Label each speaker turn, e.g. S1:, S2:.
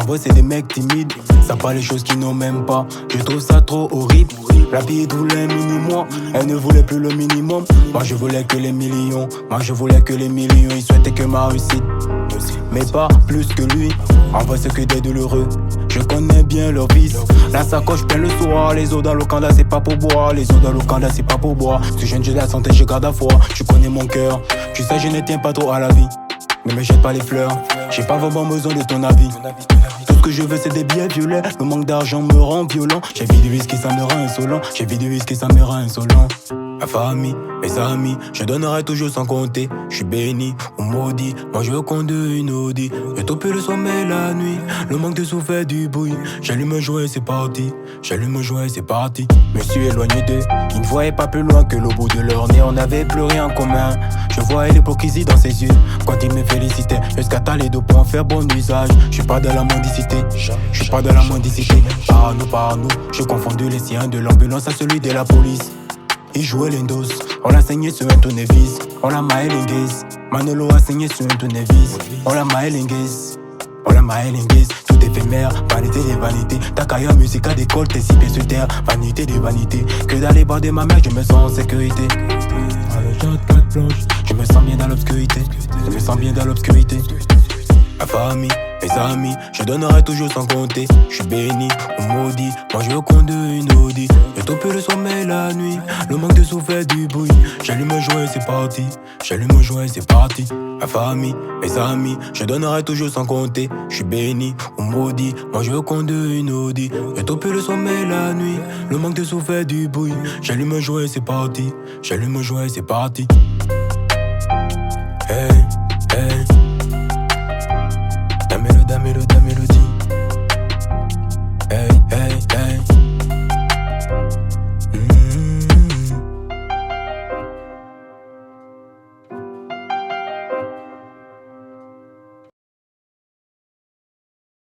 S1: vrai c'est des mecs timides, ça parle les choses qu'ils n'ont même pas. Je trouve ça trop horrible. La vie voulait un mini-moi, elle ne voulait plus le minimum. Moi je voulais que les millions, moi je voulais que les millions. Il souhaitait que ma réussite, mais pas plus que lui. En vrai c'est que des douloureux, je connais bien leur vice. La sacoche pleine le soir, les eaux dans le canda c'est pas pour boire. Les eaux dans le canda c'est pas pour boire. Si jeune j'ai la santé, je garde à foi. Tu connais mon cœur, tu sais je ne tiens pas trop à la vie. Ne me jette pas les fleurs, j'ai pas vraiment besoin de ton avis. Tout ce que je veux c'est des billets violets. Le manque d'argent me rend violent. J'ai vu du whisky ça me rend insolent. J'ai vu du whisky ça me rend insolent. Ma famille, mes amis, je donnerai toujours sans compter. Je suis béni ou maudit, moi je conduis une Audi. Je topé le sommeil la nuit, le manque de souffle fait du bruit. J'allume un joint et c'est parti, j'allume un joint et c'est parti. Me suis éloigné d'eux, ils ne voyaient pas plus loin que le bout de leur nez. On n'avait plus rien en commun, je voyais l'hypocrisie dans ses yeux. Quand ils me félicitaient, jusqu'à les dos pour en faire bon usage. Je suis pas dans la mendicité, je suis pas dans la mendicité. Par nous, je confondu les siens de l'ambulance à celui de la police. Il jouait l'Indos, on l'a saigné sur un tournevis. On l'a maëlingues, Manolo a saigné sur un tournevis. On l'a maëlingues, on l'a maëlingues. Tout éphémère, vanité des vanités. Ta carrière musicale décolle, tes 6 pieds sur terre. Vanité des vanités, que dans les bras de ma mère je me sens en sécurité. Je me sens bien dans l'obscurité, je me sens bien dans l'obscurité. Ma famille, mes amis, je donnerai toujours sans compter. Je suis béni ou maudit, moi je conduis une Audi. Je tope le sommeil la nuit, le manque de souffle fait du bruit. J'allume un joint et c'est parti, j'allume un joint et c'est parti. Ma famille, mes amis, je donnerai toujours sans compter. Je suis béni ou maudit, moi je conduis une Audi. Je tope le sommeil la nuit, le manque de souffle fait du bruit. J'allume un joint et c'est parti, j'allume un joint et c'est parti. Hey, hey.